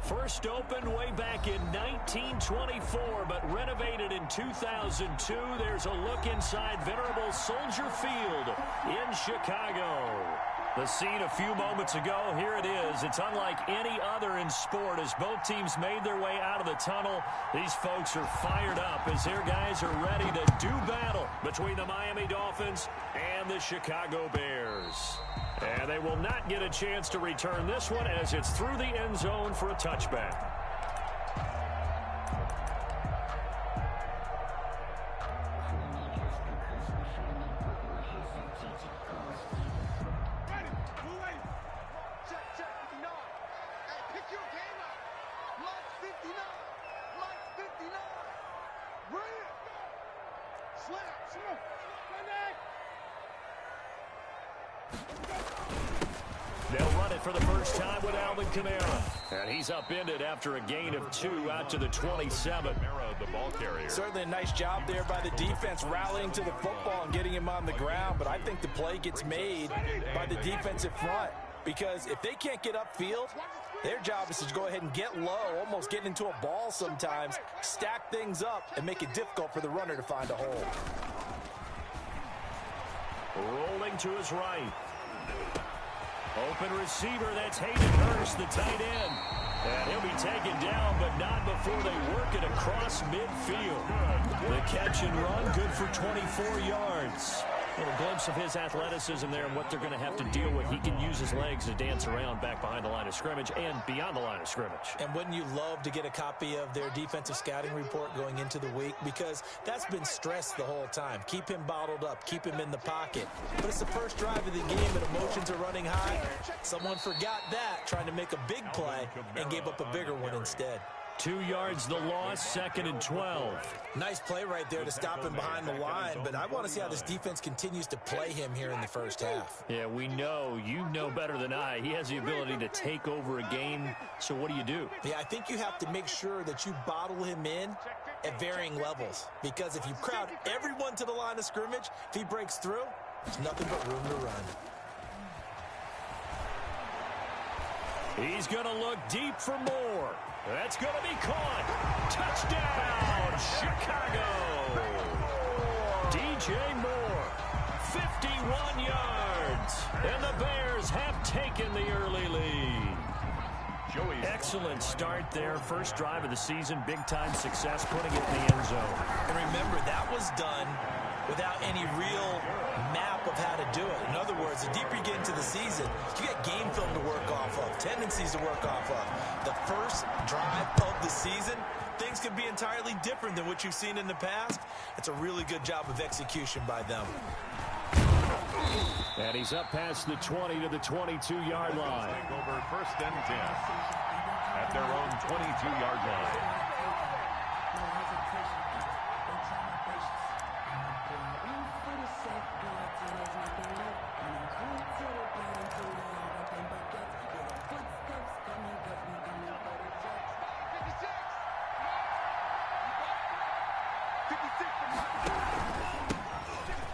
First opened way back in 1924, but renovated in 2002. There's a look inside venerable Soldier Field in Chicago. The scene a few moments ago, here it is. It's unlike any other in sport as both teams made their way out of the tunnel. These folks are fired up as their guys are ready to do battle between the Miami Dolphins and the Chicago Bears. And they will not get a chance to return this one as it's through the end zone for a touchback. They'll run it for the first time with Alvin Kamara. And he's upended after a gain of 2 out to the 27. Kamara, the ball carrier. Certainly a nice job there by the defense rallying to the football and getting him on the ground. But I think the play gets made by the defensive front. Because if they can't get upfield, their job is to go ahead and get low, almost get into a ball sometimes, stack things up, and make it difficult for the runner to find a hole. Rolling to his right. Open receiver, that's Hayden Hurst, the tight end. And he'll be taken down, but not before they work it across midfield. The catch and run, good for 24 yards. A little glimpse of his athleticism there and what they're going to have to deal with. He can use his legs to dance around back behind the line of scrimmage and beyond the line of scrimmage. And wouldn't you love to get a copy of their defensive scouting report going into the week? Because that's been stressed the whole time. Keep him bottled up. Keep him in the pocket. But it's the first drive of the game and emotions are running high. Someone forgot that, trying to make a big play and gave up a bigger one instead. 2 yards the loss, 2nd and 12. Nice play right there to stop him behind the line, but I want to see how this defense continues to play him here in the first half. Yeah, we know. You know better than I. He has the ability to take over a game, so what do? Yeah, I think you have to make sure that you bottle him in at varying levels, because if you crowd everyone to the line of scrimmage, if he breaks through, there's nothing but room to run. He's going to look deep for more. That's going to be caught. Touchdown, Chicago. DJ Moore, 51 yards. And the Bears have taken the early lead. Excellent start there. First drive of the season. Big-time success, putting it in the end zone. And remember, that was done without any real map of how to do it. In other words, the deeper you get into the season, you got game film to work off of, tendencies to work off of. The first drive of the season, things could be entirely different than what you've seen in the past. It's a really good job of execution by them. And he's up past the 20 to the 22-yard line. Over 1st and 10 at their own 22-yard line.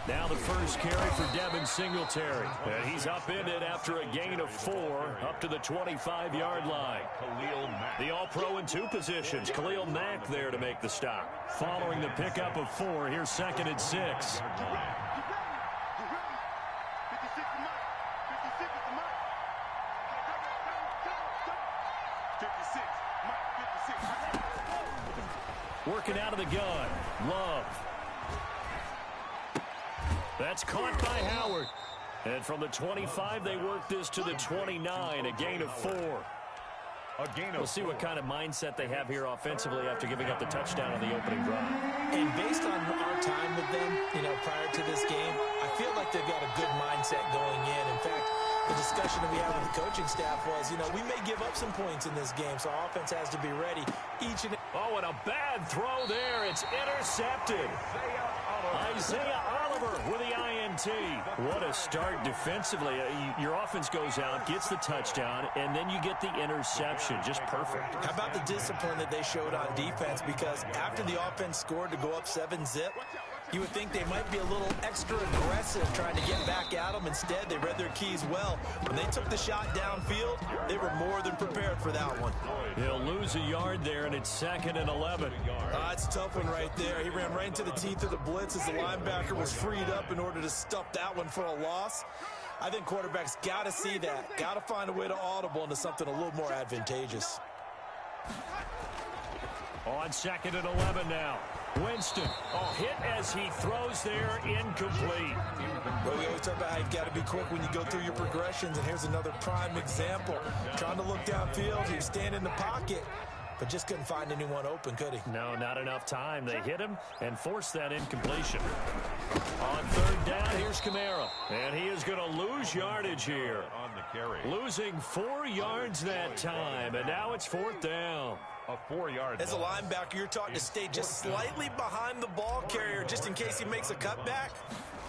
Now the first carry for Devin Singletary. And he's upended after a gain of 4 up to the 25-yard line. The All-Pro in 2 positions. Khalil Mack there to make the stop. Following the pickup of 4, here's 2nd and 6. Working out of the gun. Love. That's caught by Howard. And from the 25, they work this to the 29, a gain of 4. We'll see what kind of mindset they have here offensively after giving up the touchdown on the opening drive. And based on our time with them, prior to this game, I feel like they've got a good mindset going in. In fact, the discussion that we had with the coaching staff was, we may give up some points in this game, so our offense has to be ready each and Oh, and a bad throw there. It's intercepted. Isaiah Oliver with the INT. What a start defensively. Your offense goes out, gets the touchdown, and then you get the interception. Just perfect. How about the discipline that they showed on defense? Because after the offense scored to go up 7-zip, You would think they might be a little extra aggressive trying to get back at them. Instead, they read their keys well. When they took the shot downfield, they were more than prepared for that one. He'll lose a yard there, and it's 2nd and 11. That's a tough one right there. He ran right into the teeth of the blitz as the linebacker was freed up in order to stuff that one for a loss. I think quarterbacks got to see that. Got to find a way to audible into something a little more advantageous. On 2nd and 11 now. Winston, hit as he throws there, incomplete. Well, we always talk about how you've got to be quick when you go through your progressions, and here's another prime example. Trying to look downfield, he was standing in the pocket, but just couldn't find anyone open, could he? No, not enough time. They hit him and forced that incompletion. On 3rd down, here's Kamara, and he is going to lose yardage here. On the carry. Losing 4 yards that time, and now it's 4th down. A 4-yard As a loss. linebacker, you're taught to stay just slightly behind the ball carrier just in case he makes a cutback.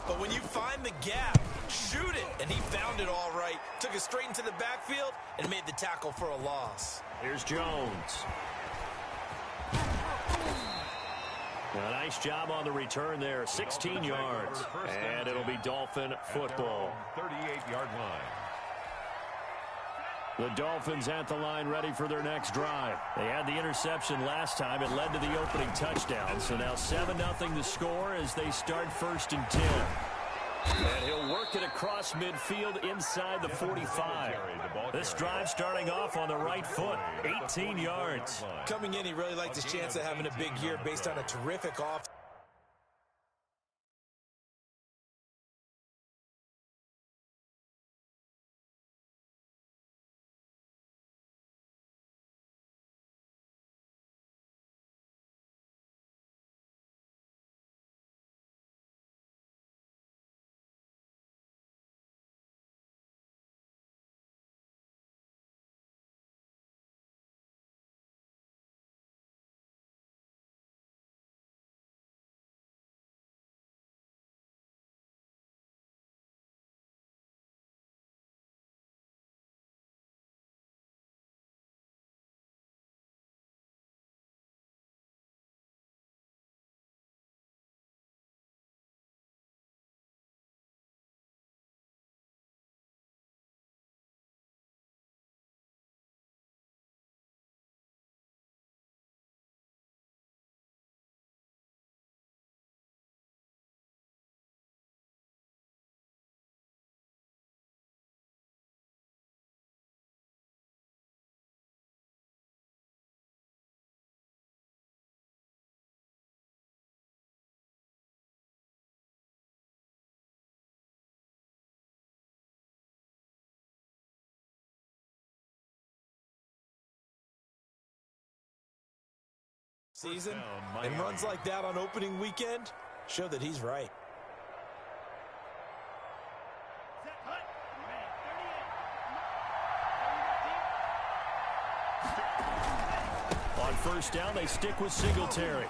But when you find the gap, shoot it. And he found it all right. Took it straight into the backfield and made the tackle for a loss. Here's Jones. A nice job on the return there. 16 yards. And it'll be Dolphin football. 38-yard line. The Dolphins at the line ready for their next drive. They had the interception last time. It led to the opening touchdown. So now 7-0 the score as they start 1st and 10. And he'll work it across midfield inside the 45. This drive starting off on the right foot. 18 yards. Coming in, he really liked his chance of having a big year based on a terrific offense. Season and runs like that on opening weekend show that he's right. On 1st down, they stick with Singletary.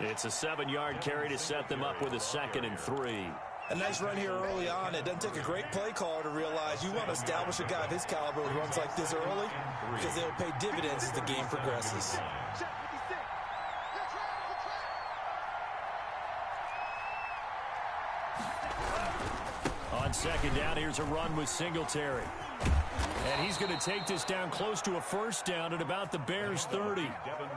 It's a 7-yard carry to set them up with a 2nd and 3. A nice run here early on. It doesn't take a great play caller to realize you want to establish a guy of his caliber who runs like this early because they'll pay dividends as the game progresses. On 2nd down, here's a run with Singletary. And he's going to take this down close to a 1st down at about the Bears' 30.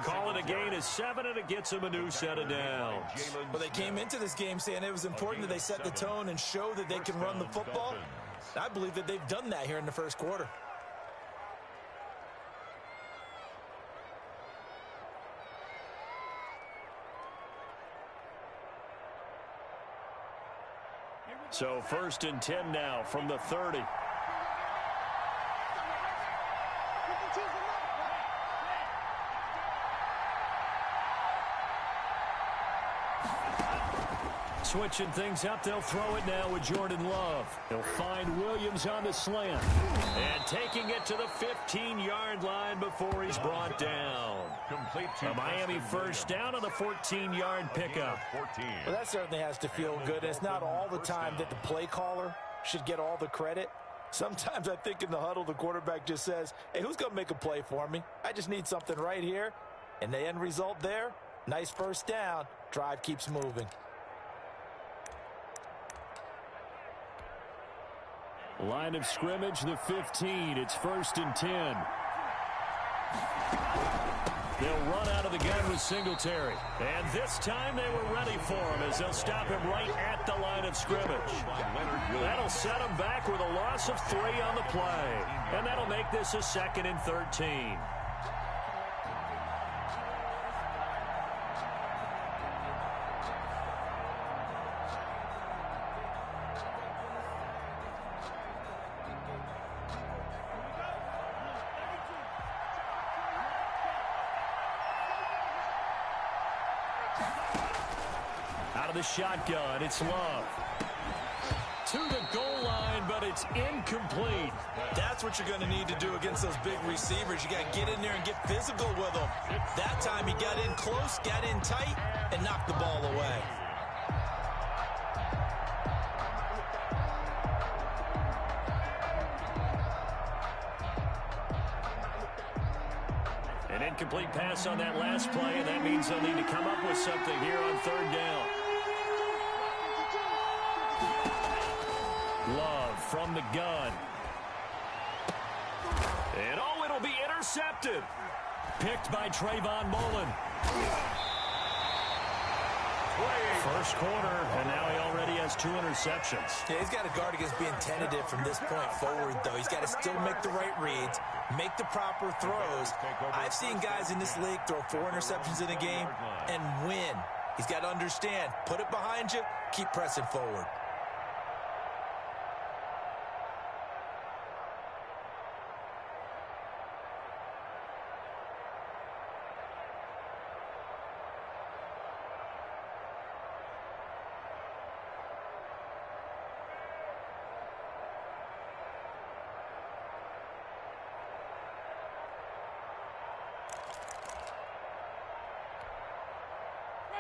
Call it a gain of 7, and it gets him a new set of downs. Well, they came into this game saying it was important that they set the tone and show that they can run the football. I believe that they've done that here in the 1st quarter. So 1st and 10 now from the 30. Switching things up, they'll throw it now with Jordan Love. He'll find Williams on the slant. And taking it to the 15-yard line before he's brought down. A Miami 1st down on a 14-yard pickup. Well, that certainly has to feel good. It's not all the time that the play caller should get all the credit. Sometimes I think in the huddle, the quarterback just says, hey, who's going to make a play for me? I just need something right here. And the end result there, nice 1st down. drive keeps moving. Line of scrimmage, the 15. It's 1st and 10. They'll run out of the gun with Singletary. And this time they were ready for him as they'll stop him right at the line of scrimmage. That'll set him back with a loss of 3 on the play. And that'll make this a 2nd and 13. Out of the shotgun, it's Love. To the goal line, but it's incomplete. That's what you're going to need to do against those big receivers. You got to get in there and get physical with them. That time he got in close, got in tight, and knocked the ball away. An incomplete pass on that last play, and that means they'll need to come up with something here on 3rd down. Love from the gun. And oh, it'll be intercepted. Picked by Trayvon Mullen. First quarter, and now he already has 2 interceptions. Yeah, he's got to guard against being tentative from this point forward, though. He's got to still make the right reads, make the proper throws. I've seen guys in this league throw 4 interceptions in a game and win. He's got to understand, put it behind you, keep pressing forward.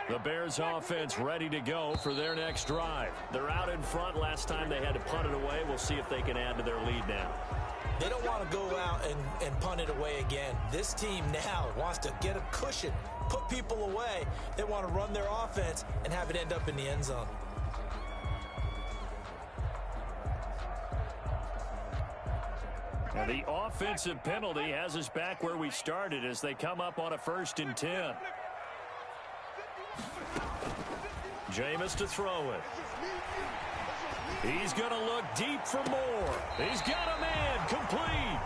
The Bears offense ready to go for their next drive. They're out in front. Last time they had to punt it away. We'll see if they can add to their lead now. They don't want to go out and punt it away again. This team now wants to get a cushion, put people away. They want to run their offense and have it end up in the end zone. Now the offensive penalty has us back where we started as they come up on a 1st and 10. Jameis to throw it. He's going to look deep for more. He's got a man complete.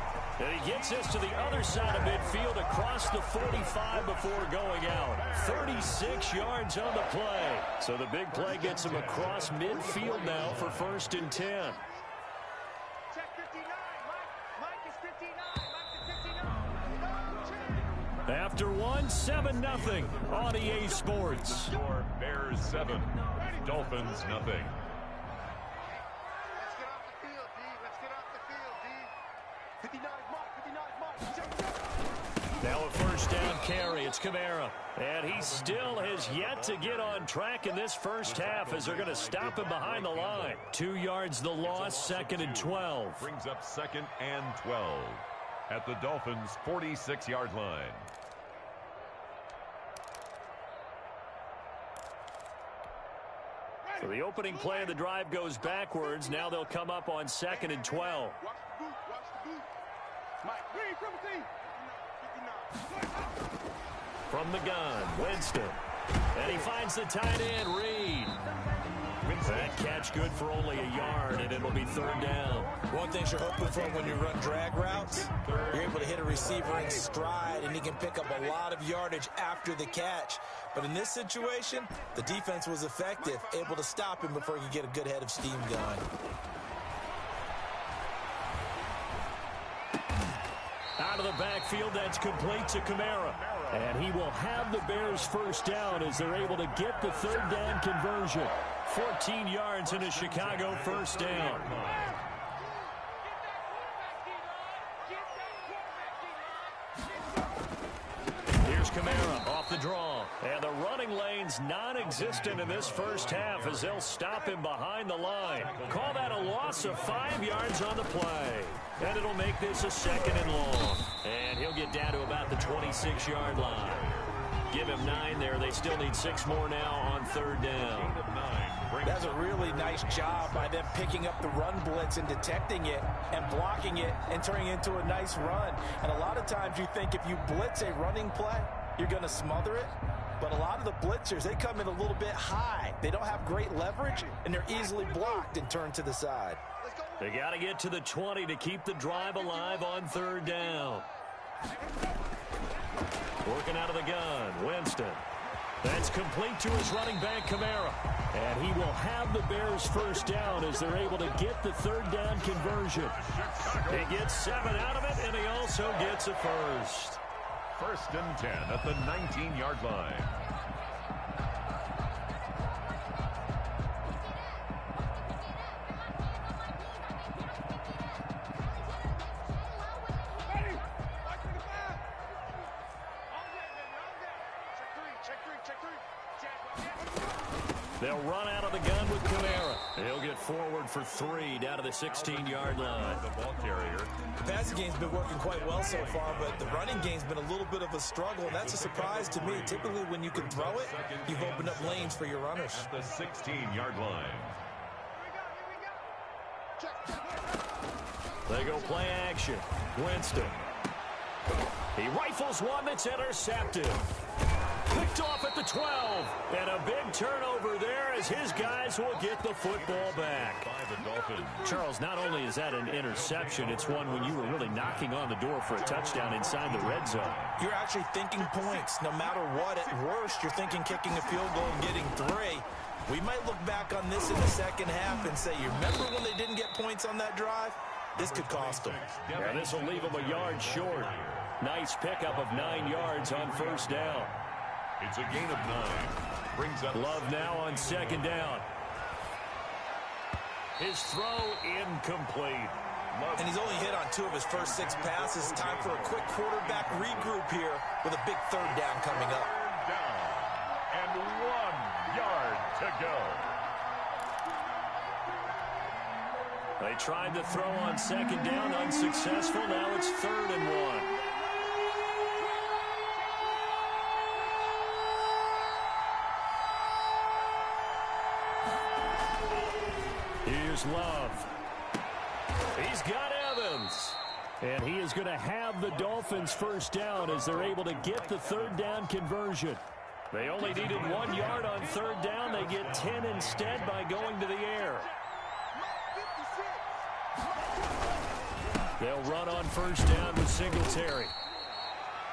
And he gets us to the other side of midfield across the 45 before going out. 36 yards on the play. So the big play gets him across midfield now for 1st and 10. After 1, 7-0 on EA Sports. Score Bears 7, Dolphins nothing. Let's get off the field, D. Let's get off the field, D. 59 mark. Now a 1st down carry. It's Kamara. And he still has yet to get on track in this first half as they're going to stop him behind the line. 2 yards the loss, 2nd and 12. Brings up 2nd and 12 at the Dolphins' 46-yard line. So the opening play of the drive goes backwards. Now they'll come up on 2nd and 12. Watch the boot. Watch the boot. Mike, read from the team. From the gun, Winston. And he finds the tight end, Reed. That catch good for only a yard, and it'll be 3rd down. One thing you're hoping for when you run drag routes, you're able to hit a receiver in stride, and he can pick up a lot of yardage after the catch. But in this situation, the defense was effective, able to stop him before he could get a good head of steam going. Out of the backfield, that's complete to Kamara. And he will have the Bears 1st down as they're able to get the 3rd down conversion. 14 yards in a Chicago 1st down. Here's Kamara off the draw. And the running lane's non-existent in this first half as they'll stop him behind the line. Call that a loss of 5 yards on the play. And it'll make this a 2nd and long. And he'll get down to about the 26-yard line. give him 9 there. They still need 6 more now on third down. That's a really nice job by them picking up the run blitz and detecting it and blocking it and turning it into a nice run. And a lot of times you think if you blitz a running play, you're going to smother it. But a lot of the blitzers, they come in a little bit high. They don't have great leverage, and they're easily blocked and turned to the side. They got to get to the 20 to keep the drive alive on third down. Working out of the gun, Winston. That's complete to his running back, Kamara. And he will have the Bears first down as they're able to get the third down conversion. He gets 7 out of it, and he also gets a first. 1st and 10 at the 19-yard line. They'll run out of the gun with Kamara. He'll get forward for 3 down to the 16-yard line. The ball carrier. The passing game's been working quite well so far, but the running game's been a little bit of a struggle, and that's a surprise to me. Typically, when you can throw it, you've opened up lanes for your runners. At the 16-yard line. They go play action. Winston. He rifles one that's intercepted. Picked off at the 12. And a big turnover there as his guys will get the football back. By the Dolphins. Charles, not only is that an interception, it's one when you were really knocking on the door for a touchdown inside the red zone. You're actually thinking points. No matter what, at worst, you're thinking kicking a field goal and getting 3. We might look back on this in the second half and say, you remember when they didn't get points on that drive? This could cost them. Yeah, this will leave them a yard short. Nice pickup of 9 yards on first down. It's a gain of 9. Brings up Love now on second down. His throw incomplete. And he's only hit on 2 of his first 6 passes. Time for a quick quarterback regroup here with a big third down coming up. down. And 1 yard to go. They tried to throw on second down, unsuccessful. Now it's 3rd and 1. Here's Love. He's got Evans. And he is going to have the Dolphins first down as they're able to get the third down conversion. They only needed 1 yard on third down. They get 10 instead by going to the air. They'll run on first down with Singletary.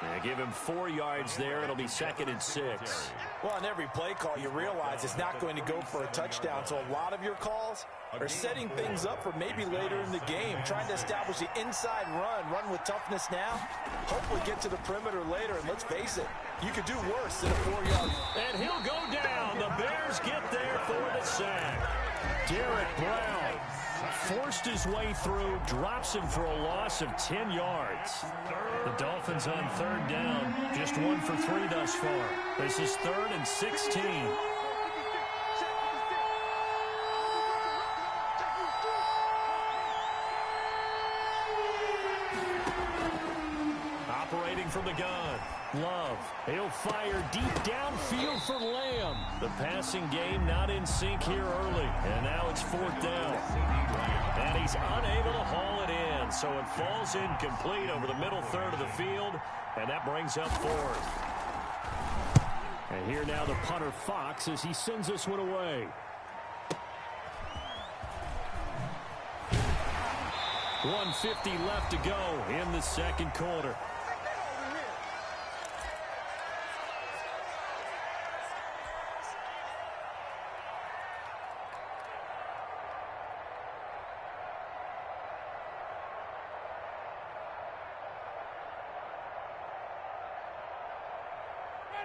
They give him 4 yards there. It'll be 2nd and 6. Well, on every play call, you realize it's not going to go for a touchdown. So a lot of your calls are setting things up for maybe later in the game, trying to establish the inside run with toughness now, hopefully get to the perimeter later. And let's face it, you could do worse than a 4-yard. And he'll go down. The Bears get there for the sack. Derek Brown forced his way through, drops him for a loss of 10 yards. The Dolphins on third down, just 1 for 3 thus far. This is 3rd and 16. Operating from the gun, Love. He'll fire deep downfield for Lamb. The passing game not in sync here early. And now it's 4th down. And he's unable to haul it in. So it falls incomplete over the middle third of the field. And that brings up 4th. And here now the punter Fox as he sends this one away. .150 left to go in the second quarter.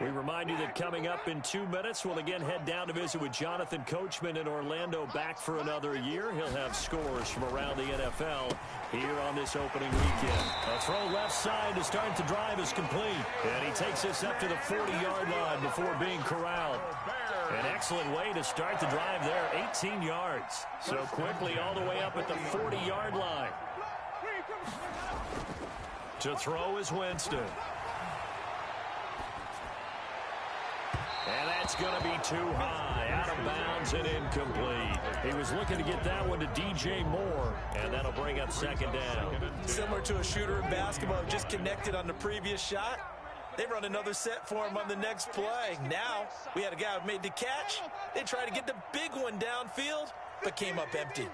We remind you that coming up in 2 minutes, we'll again head down to visit with Jonathan Coachman in Orlando, back for another year. He'll have scores from around the NFL here on this opening weekend. A throw left side to start the drive is complete. And he takes this up to the 40-yard line before being corralled. An excellent way to start the drive there, 18 yards. So quickly all the way up at the 40-yard line. To throw is Winston. And that's going to be too high, out of bounds and incomplete. He was looking to get that one to DJ Moore, and that'll bring up second down. Similar to a shooter in basketball, just connected on the previous shot. They run another set for him on the next play. Now, we had a guy who made the catch. They tried to get the big one downfield, but came up empty.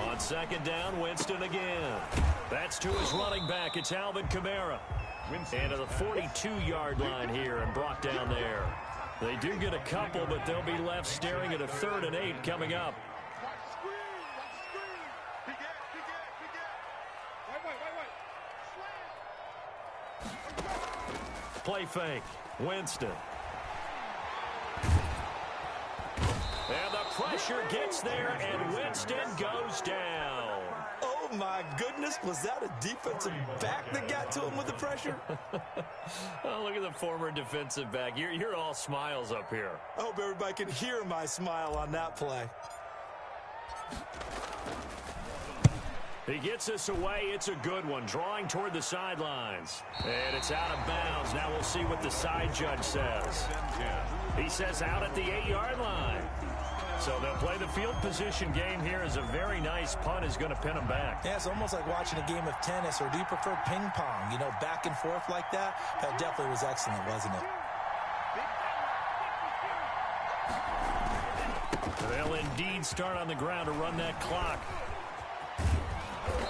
On second down, Winston again. That's to his running back. It's Alvin Kamara. And to the 42-yard line here and brought down there. They do get a couple, but they'll be left staring at a 3rd and 8 coming up. Play fake. Winston. And the pressure gets there, and Winston goes down. Oh, my goodness. Was that a defensive back that got to him with the pressure? Oh, look at the former defensive back. You're all smiles up here. I hope everybody can hear my smile on that play. He gets us away. It's a good one. Drawing toward the sidelines. And it's out of bounds. Now we'll see what the side judge says. He says out at the 8-yard line. So they'll play the field position game here as a very nice punt is going to pin them back. Yeah, it's almost like watching a game of tennis, or do you prefer ping pong? You know, back and forth like that? That definitely was excellent, wasn't it? They'll indeed start on the ground to run that clock.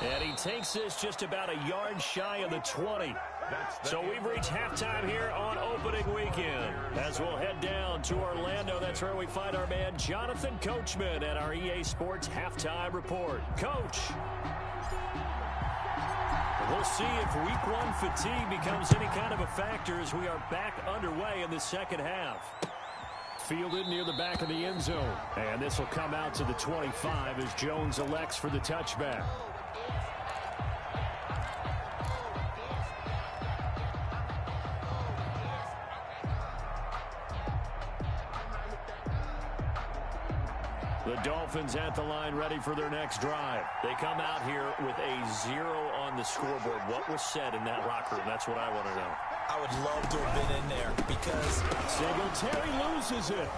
And he takes this just about a yard shy of the 20. So we've reached halftime here on opening weekend. As we'll head down to Orlando, that's where we find our man Jonathan Coachman at our EA Sports Halftime Report. Coach. We'll see if week 1 fatigue becomes any kind of a factor as we are back underway in the second half. Fielded near the back of the end zone. And this will come out to the 25 as Jones elects for the touchback. The Dolphins at the line ready for their next drive. They come out here with a 0 on the scoreboard. What was said in that locker room? That's what I want to know. I would love to have been in there because Singletary loses it.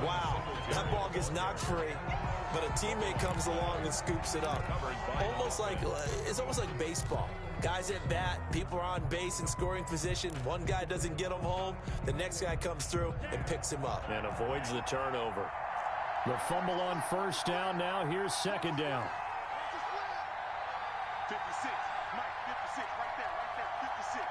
Wow, that ball gets knocked free, but a teammate comes along and scoops it up. It's almost like baseball. Guys at bat, people are on base in scoring position. One guy doesn't get him home. The next guy comes through and picks him up. And avoids the turnover. The fumble on first down. Now here's second down. 56. Mike, 56. Right there. 56.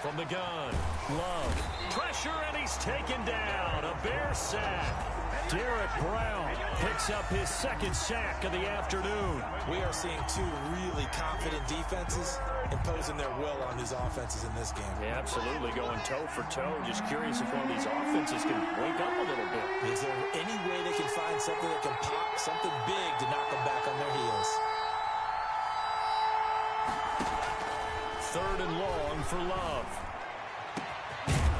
From the gun, Love. Pressure, and he's taken down. A Bear sack. Derek Brown picks up his second sack of the afternoon. We are seeing two really confident defenses imposing their will on these offenses in this game. Yeah, absolutely, going toe for toe. Just curious if one of these offenses can wake up a little bit. Is there any way they can find something that can pop, something big to knock them back on their heels? 3rd and long for Love.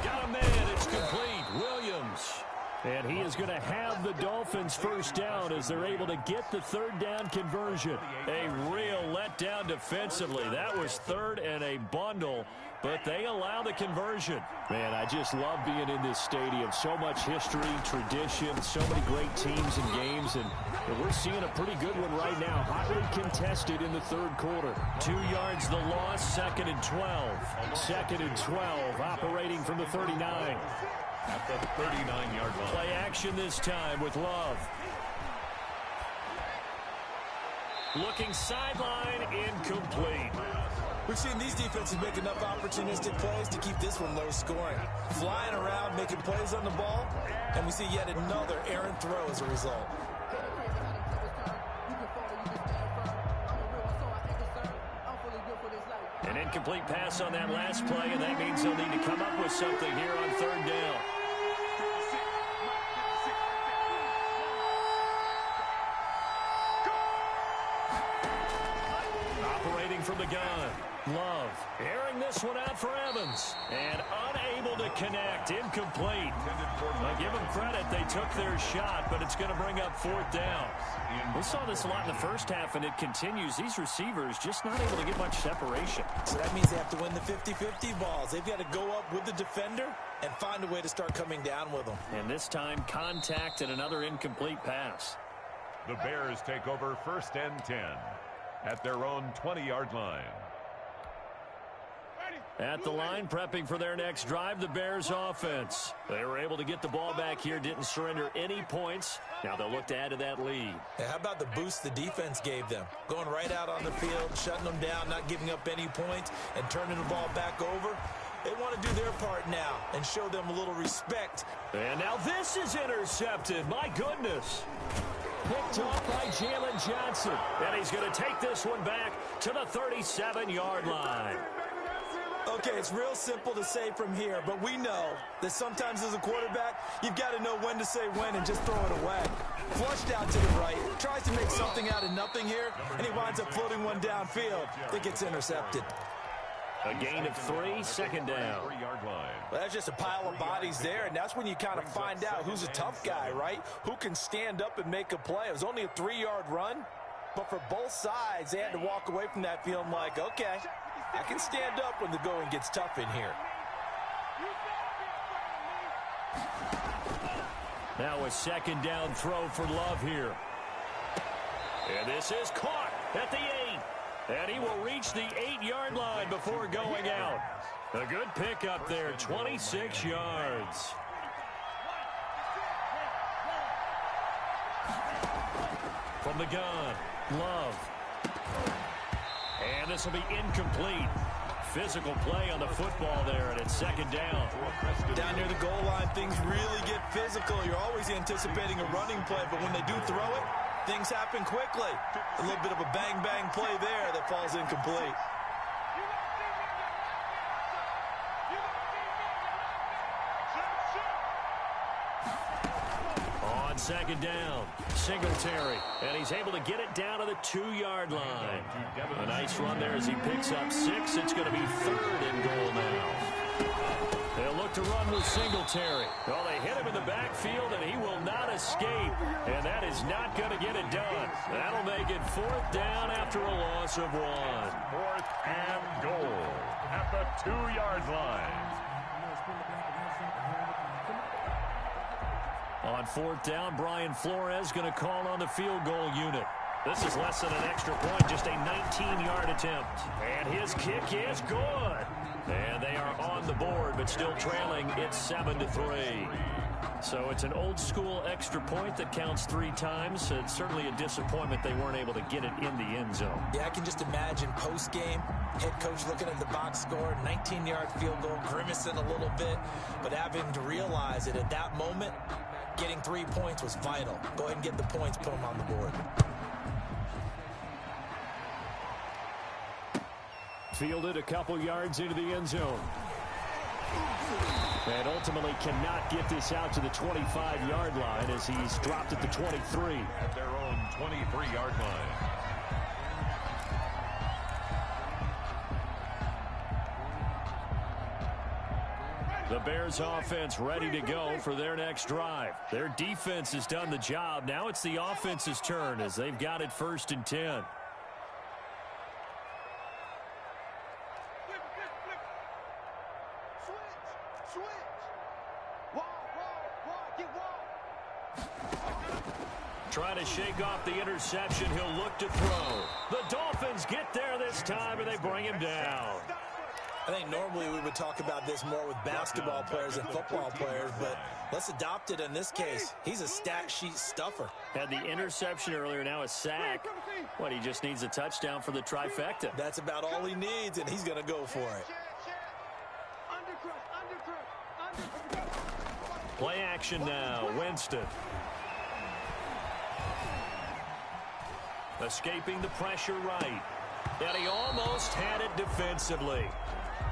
Got a man, it's complete. Williams. And he is going to have the Dolphins first down as they're able to get the 3rd down conversion. A real letdown defensively. That was 3rd and a bundle, but they allow the conversion. Man, I just love being in this stadium. So much history, tradition, so many great teams and games, and we're seeing a pretty good one right now. Hotly contested in the 3rd quarter. 2 yards the loss, 2nd and 12. 2nd and 12, operating from the 39. At the 39-yard line. Play action this time with Love. Looking sideline, incomplete. We've seen these defenses make enough opportunistic plays to keep this one low scoring. Flying around, making plays on the ball, and we see yet another errant throw as a result. An incomplete pass on that last play, and that means they'll need to come up with something here on 3rd down. Operating from the gun. Love airing this one out for Evans. And unable to connect. Incomplete. I give them credit. They took their shot, but it's going to bring up 4th down. We saw this a lot in the first half, and it continues. These receivers just not able to get much separation. So that means they have to win the 50-50 balls. They've got to go up with the defender and find a way to start coming down with them. And this time, contact and another incomplete pass. The Bears take over 1st and 10 at their own 20-yard line. At the line, prepping for their next drive, the Bears offense. They were able to get the ball back here, didn't surrender any points. Now they'll look to add to that lead. Hey, how about the boost the defense gave them? Going right out on the field, shutting them down, not giving up any points, and turning the ball back over. They want to do their part now and show them a little respect. And now this is intercepted. My goodness. Picked off by Jalen Johnson. And he's going to take this one back to the 37-yard line. Okay, it's real simple to say from here, but we know that sometimes as a quarterback, you've got to know when to say when and just throw it away. Flushed out to the right, tries to make something out of nothing here, and he winds up floating one downfield that gets intercepted. A gain of 3, 2nd down. Well, that's just a pile of bodies there, and that's when you kind of find out who's a tough guy, right? Who can stand up and make a play. It was only a 3-yard run, but for both sides, they had to walk away from that feeling like, okay, I can stand up when the going gets tough in here. Now a 2nd down throw for Love here. And this is caught at the 8. And he will reach the 8-yard line before going out. A good pickup there, 26 yards. From the gun, Love. And this will be incomplete. Physical play on the football there, and it's 2nd down. Down near the goal line, things really get physical. You're always anticipating a running play, but when they do throw it, things happen quickly. A little bit of a bang-bang play there that falls incomplete. On 2nd down, Singletary, and he's able to get it down to the 2-yard line. A nice run there as he picks up 6. It's going to be 3rd and goal now. They'll look to run with Singletary. Well, they hit him in the backfield, and he will not escape. And that is not going to get it done. That'll make it 4th down after a loss of 1. 4th and goal at the 2-yard line. On 4th down, Brian Flores going to call on the field goal unit. This is less than an extra point, just a 19-yard attempt. And his kick is good. And they are on the board, but still trailing. It's 7-3. So it's an old-school extra point that counts 3 times. It's certainly a disappointment they weren't able to get it in the end zone. Yeah, I can just imagine post-game, head coach looking at the box score, 19-yard field goal, grimacing a little bit, but having to realize that at that moment, getting 3 points was vital. Go ahead and get the points, put them on the board. Fielded a couple yards into the end zone. And ultimately cannot get this out to the 25-yard line as he's dropped at the 23. At their own 23-yard line. The Bears offense ready to go for their next drive. Their defense has done the job. Now it's the offense's turn as they've got it 1st and 10. Trying to shake off the interception. He'll look to throw. The Dolphins get there this time, and they bring him down. I think normally we would talk about this more with basketball players and football players, but let's adopt it in this case. He's a stat sheet stuffer. Had the interception earlier, now a sack. What, he just needs a touchdown for the trifecta. That's about all he needs, and he's going to go for it. Play action now, Winston. Escaping the pressure right. And he almost had it defensively.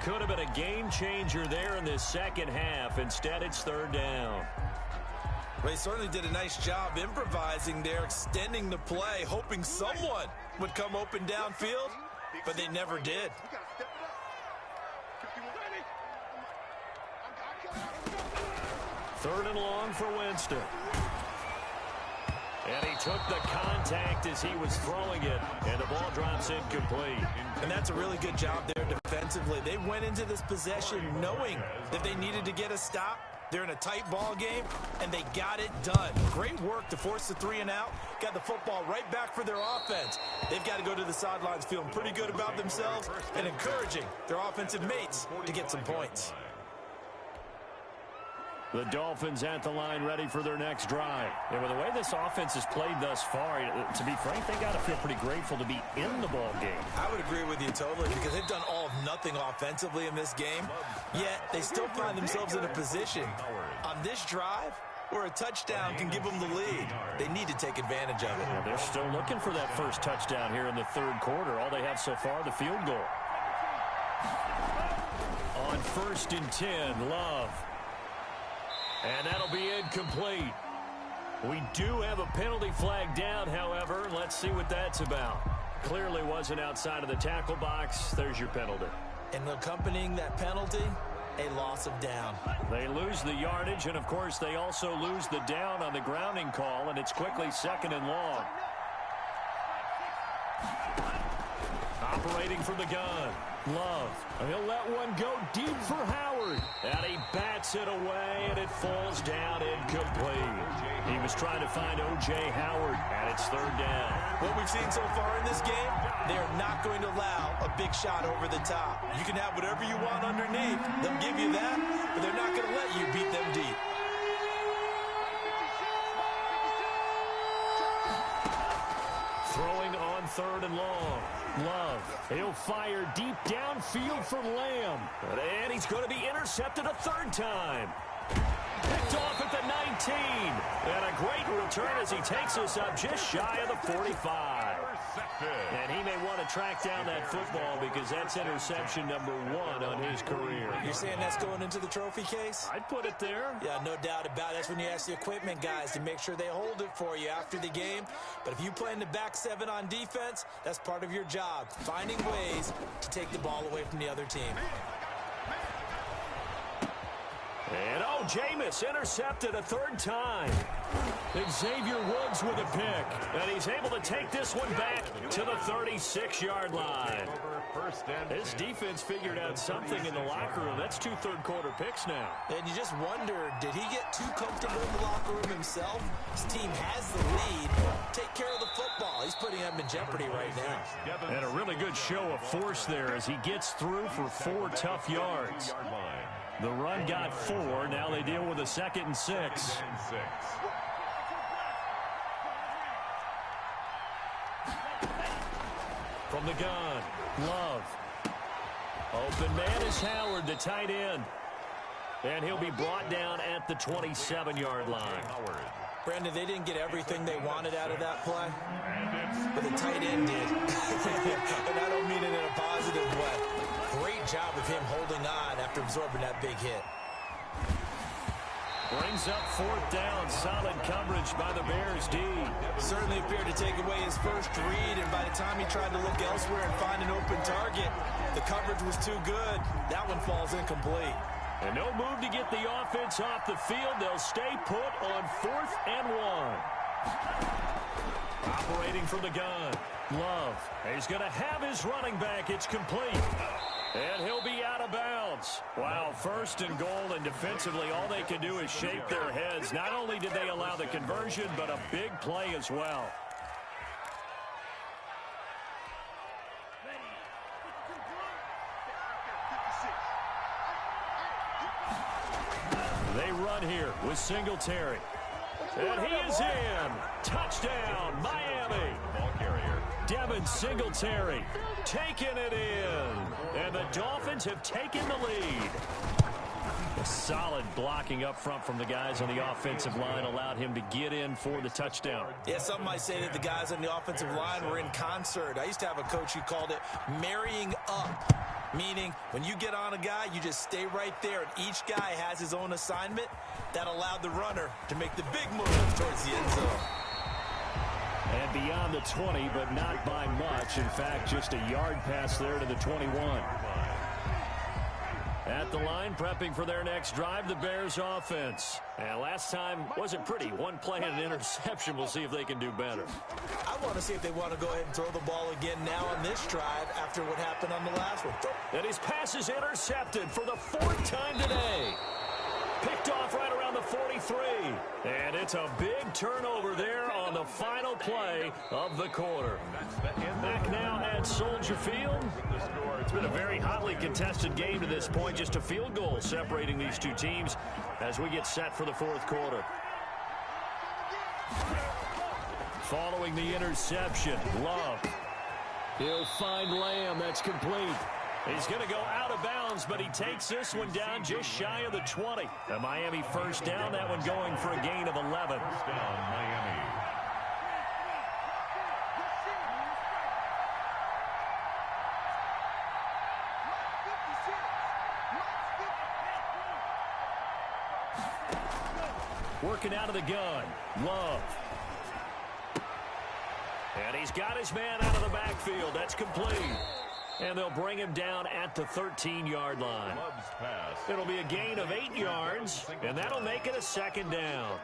Could have been a game changer there in this second half. Instead, it's 3rd down. Well, he certainly did a nice job improvising there, extending the play, hoping someone would come open downfield. but they never did. We gotta step it up. 51. Third and long for Winston. And he took the contact as he was throwing it, and the ball drops incomplete. And that's a really good job there defensively. They went into this possession knowing that they needed to get a stop. They're in a tight ball game, and they got it done. Great work to force the 3 and out. Got the football right back for their offense. They've got to go to the sidelines feeling pretty good about themselves and encouraging their offensive mates to get some points. The Dolphins at the line ready for their next drive. And with the way this offense has played thus far, to be frank, they got to feel pretty grateful to be in the ball game. I would agree with you totally because they've done all of nothing offensively in this game, yet they still find themselves in a position on this drive where a touchdown can give them the lead. They need to take advantage of it. Well, they're still looking for that first touchdown here in the third quarter. All they have so far, the field goal. On 1st and 10, Love. And that'll be incomplete. We do have a penalty flag down, however. Let's see what that's about. Clearly wasn't outside of the tackle box. There's your penalty. And accompanying that penalty, a loss of down. They lose the yardage, and, of course, they also lose the down on the grounding call, and it's quickly 2nd and long. Operating from the gun. Love. He'll let one go deep for Howard. And he bats it away, and it falls down incomplete. He was trying to find O.J. Howard, and it's 3rd down. What we've seen so far in this game, they are not going to allow a big shot over the top. You can have whatever you want underneath. They'll give you that, but they're not going to let you beat them deep. Throwing on 3rd and long. Love. He'll fire deep downfield for Lamb. And he's going to be intercepted a 3rd time. Picked off at the 19. And a great return as he takes us up just shy of the 45. And he may want to track down that football because that's interception number 1 on his career. You're saying that's going into the trophy case? I'd put it there. Yeah, no doubt about it. That's when you ask the equipment guys to make sure they hold it for you after the game. But if you play in the back 7 on defense, that's part of your job, finding ways to take the ball away from the other team. And, Jameis intercepted a 3rd time. Xavier Woods with a pick. And he's able to take this one back to the 36-yard line. This defense figured out something in the locker room. That's 2 third-quarter picks now. And you just wonder, did he get too comfortable in the locker room himself? His team has the lead. Take care of the football. He's putting them in jeopardy right now. And a really good show of force there as he gets through for 4 tough yards. The run got 4. Now they deal with a 2nd and 6. From the gun, Love. Open man is Howard, the tight end. And he'll be brought down at the 27-yard line. Brandon, they didn't get everything they wanted out of that play, but the tight end did. And I don't mean it in a positive way. Great job of him holding on after absorbing that big hit. Brings up 4th down. Solid coverage by the Bears D. Certainly appeared to take away his first read, and by the time he tried to look elsewhere and find an open target, the coverage was too good. That one falls incomplete. And no move to get the offense off the field. They'll stay put on 4th and 1. Operating from the gun. Love. He's going to have his running back. It's complete. And he'll be out of bounds. Wow, 1st and goal, and defensively all they can do is shake their heads. Not only did they allow the conversion, but a big play as well. They run here with Singletary. And he is in. Touchdown, Miami. Ball carrier. Devin Singletary taking it in. And the Dolphins have taken the lead. A solid blocking up front from the guys on the offensive line allowed him to get in for the touchdown. Yeah, some might say that the guys on the offensive line were in concert. I used to have a coach who called it marrying up, meaning when you get on a guy, you just stay right there, and each guy has his own assignment. That allowed the runner to make the big move towards the end zone. And beyond the 20, but not by much. In fact, just a yard pass there to the 21. At the line, prepping for their next drive, the Bears offense. And last time wasn't pretty. One play and an interception. We'll see if they can do better. I want to see if they want to go ahead and throw the ball again now on this drive after what happened on the last one. And his pass is intercepted for the 4th time today. Picked off right around the 43. And it's a big turnover there on the final play of the quarter. Back now at Soldier Field. It's been a very hotly contested game to this point. Just a field goal separating these two teams as we get set for the 4th quarter. Following the interception, Love. He'll find Lamb. That's complete. He's going to go out of bounds, but he takes this one down just shy of the 20. The Miami first down, that one going for a gain of 11. First down, Miami. Working out of the gun, Love. And he's got his man out of the backfield. That's complete. And they'll bring him down at the 13-yard line. It'll be a gain of 8 yards, and that'll make it a 2nd down.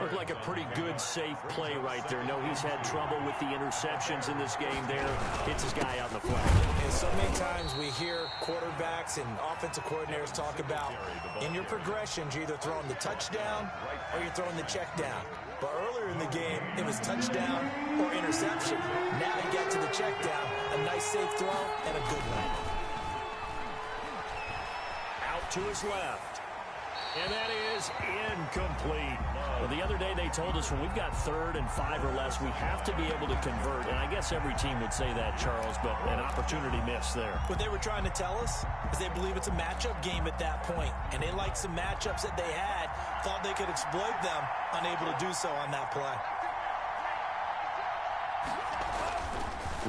Looked like a pretty good, safe play right there. No, he's had trouble with the interceptions in this game there. Hits his guy out in the flat. And so many times we hear quarterbacks and offensive coordinators talk about in your progressions, you're either throwing the touchdown or you're throwing the check down. But earlier in the game, it was touchdown or interception. Now he got to the check down. A nice safe throw and a good one. Out to his left. And that is incomplete. Well, the other day they told us when we've got 3rd and 5 or less, we have to be able to convert. And I guess every team would say that, Charles, but an opportunity missed there. What they were trying to tell us is they believe it's a matchup game at that point. And they liked some matchups that they had, thought they could exploit them, unable to do so on that play.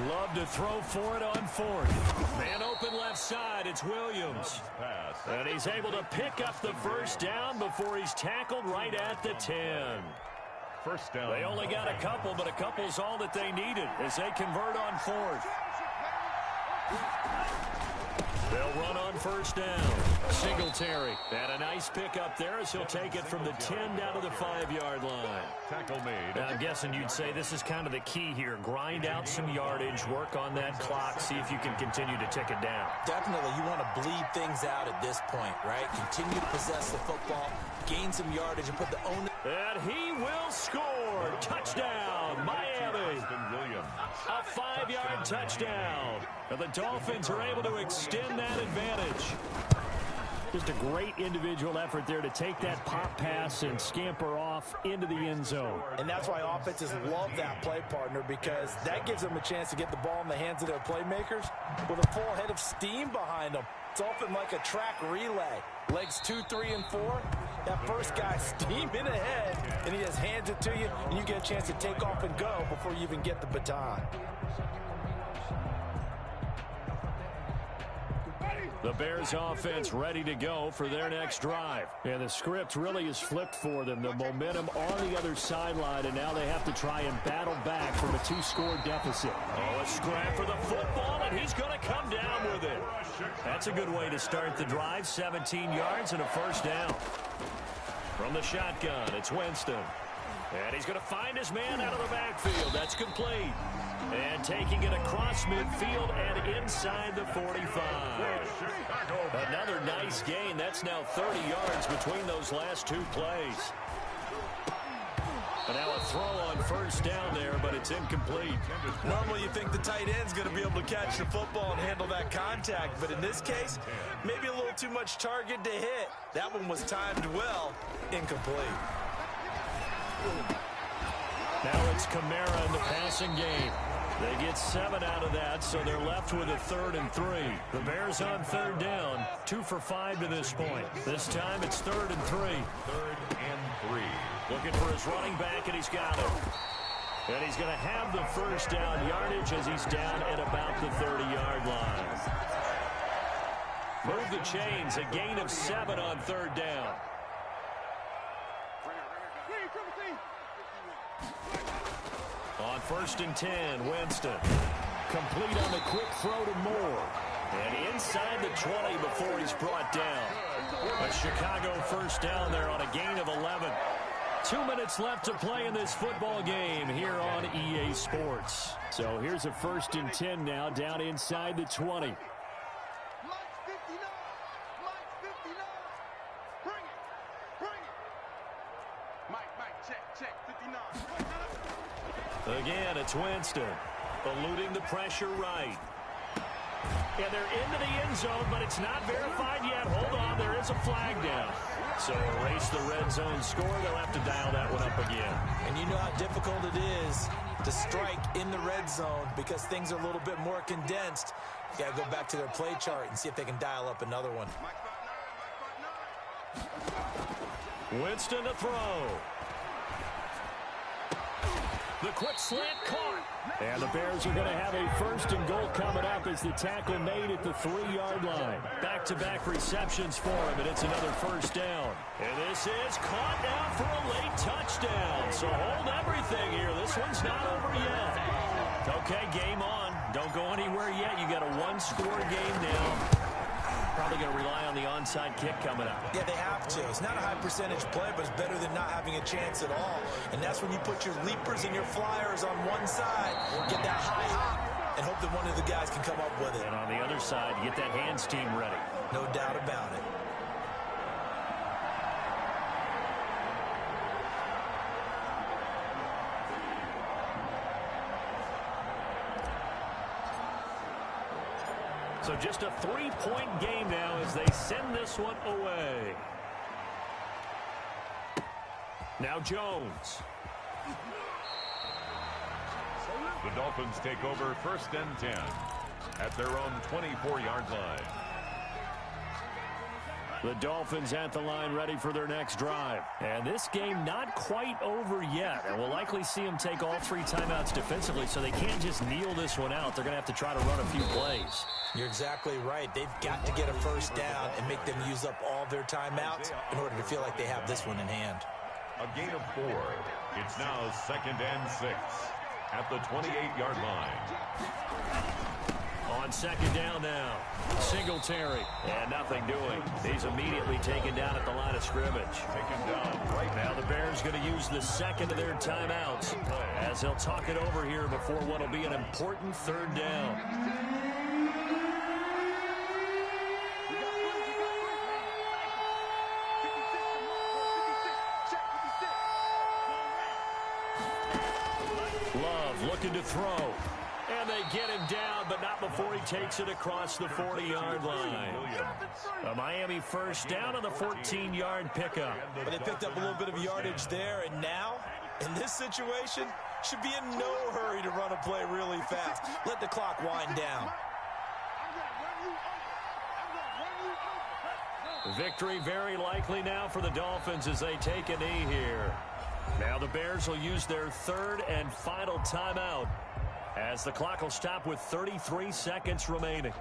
Love to throw for it on 4th. Man open left side, it's Williams. And he's able to pick up the first down before he's tackled right at the 10. First down. They only got a couple, but a couple's all that they needed as they convert on 4th. They'll run on first down. Singletary. And a nice pickup there as he'll take it from the 10 down to the 5-yard line. Tackle made. Now, I'm guessing you'd say this is kind of the key here. Grind out some yardage, work on that clock, see if you can continue to tick it down. Definitely, you want to bleed things out at this point, right? Continue to possess the football, gain some yardage, and put the onus. And he will score. Touchdown, Miami. A 5-yard touchdown. And the Dolphins are able to extend that advantage. Just a great individual effort there to take that pop pass and scamper off into the end zone. And that's why offenses love that play, partner, because that gives them a chance to get the ball in the hands of their playmakers with a full head of steam behind them. It's often like a track relay. Legs 2, 3, and 4. That first guy steaming ahead, and he just hands it to you, and you get a chance to take off and go before you even get the baton. The Bears offense ready to go for their next drive. And the script really is flipped for them. The momentum on the other sideline, and now they have to try and battle back from a 2-score deficit. Oh, a scrap for the football, and he's going to come down with it. That's a good way to start the drive. 17 yards and a first down. From the shotgun, it's Winston. And he's going to find his man out of the backfield. That's complete. And taking it across midfield and inside the 45. Another nice gain. That's now 30 yards between those last 2 plays. And now a throw on first down there, but it's incomplete. Normally you think the tight end's going to be able to catch the football and handle that contact, but in this case, maybe a little too much target to hit. That one was timed well. Incomplete. Now it's Kamara in the passing game. They get 7 out of that, so they're left with a 3rd and 3. The Bears on 3rd down, 2 for 5 to this point. This time it's 3rd and 3. 3rd and 3. Looking for his running back, and he's got it. And he's going to have the first down yardage as he's down at about the 30-yard line. Move the chains, a gain of 7 on 3rd down. On first and 10. Winston. Complete on the quick throw to Moore. And inside the 20 before he's brought down. A Chicago first down there on a gain of 11. 2 minutes left to play in this football game here on EA Sports. So here's a first and 10 now down inside the 20. Mike 59. Mike 59. Bring it. Bring it. Mike, check. 59. Again, it's Winston. Eluding the pressure right. And they're into the end zone, but it's not verified yet. Hold on, there is a flag down. So erase the red zone score. They'll have to dial that one up again. And you know how difficult it is to strike in the red zone because things are a little bit more condensed. You got to go back to their play chart and see if they can dial up another one. Winston to throw. The quick slant caught. And the Bears are going to have a first and goal coming up as the tackle made at the 3-yard line. Back-to-back receptions for him, and it's another first down. And this is caught now for a late touchdown. So hold everything here. This one's not over yet. Okay, game on. Don't go anywhere yet. You got a one-score game now. Probably going to rely on the onside kick coming up. Yeah, they have to. It's not a high percentage play, but it's better than not having a chance at all. And that's when you put your leapers and your flyers on one side, get that high hop, and hope that one of the guys can come up with it. And on the other side, get that hands team ready. No doubt about it. So just a 3-point game now as they send this one away. Now Jones. The Dolphins take over first and 10 at their own 24-yard line. The Dolphins at the line ready for their next drive. And this game not quite over yet. And we'll likely see them take all 3 timeouts defensively, so they can't just kneel this one out. They're going to have to try to run a few plays. You're exactly right. They've got to get a first down and make them use up all their timeouts in order to feel like they have this one in hand. A gain of 4. It's now 2nd and 6 at the 28-yard line. On second down now, Singletary, and nothing doing. He's immediately taken down at the line of scrimmage. Taken down right now. The Bears going to use the second of their timeouts as they'll talk it over here before what will be an important 3rd down. Love looking to throw. And they get him down, but not before he takes it across the 40-yard line. A Miami first down on the 14-yard pickup. But they picked up a little bit of yardage there, and now, in this situation, should be in no hurry to run a play really fast. Let the clock wind down. Victory very likely now for the Dolphins as they take a knee here. Now the Bears will use their 3rd and final timeout, as the clock will stop with 33 seconds remaining.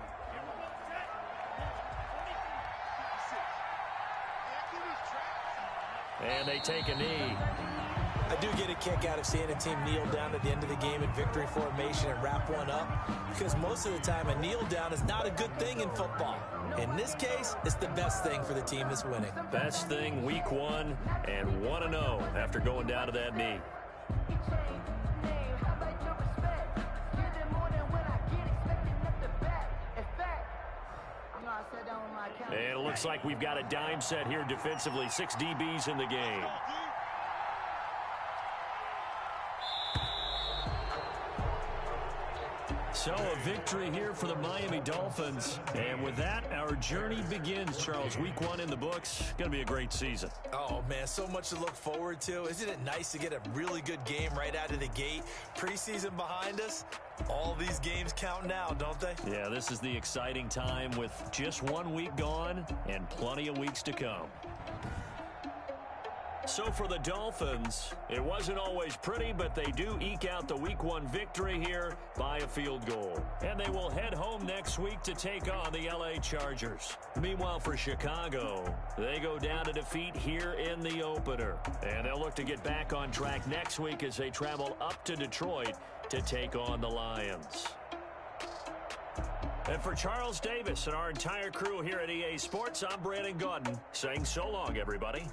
And they take a knee. I do get a kick out of seeing a team kneel down at the end of the game in victory formation and wrap one up, because most of the time a kneel down is not a good thing in football. In this case, it's the best thing for the team that's winning. Best thing week 1 and 1-0 after going down to that knee. And it looks like we've got a dime set here defensively. 6 DBs in the game. So a victory here for the Miami Dolphins. And with that, our journey begins, Charles. Week 1 in the books. Going to be a great season. Oh, man, so much to look forward to. Isn't it nice to get a really good game right out of the gate? Preseason behind us. All these games count now, don't they? Yeah, this is the exciting time with just 1 week gone and plenty of weeks to come. So for the Dolphins, it wasn't always pretty, but they do eke out the Week 1 victory here by a field goal. And they will head home next week to take on the LA Chargers. Meanwhile, for Chicago, they go down to defeat here in the opener. And they'll look to get back on track next week as they travel up to Detroit to take on the Lions. And for Charles Davis and our entire crew here at EA Sports, I'm Brandon Gaudin saying so long, everybody.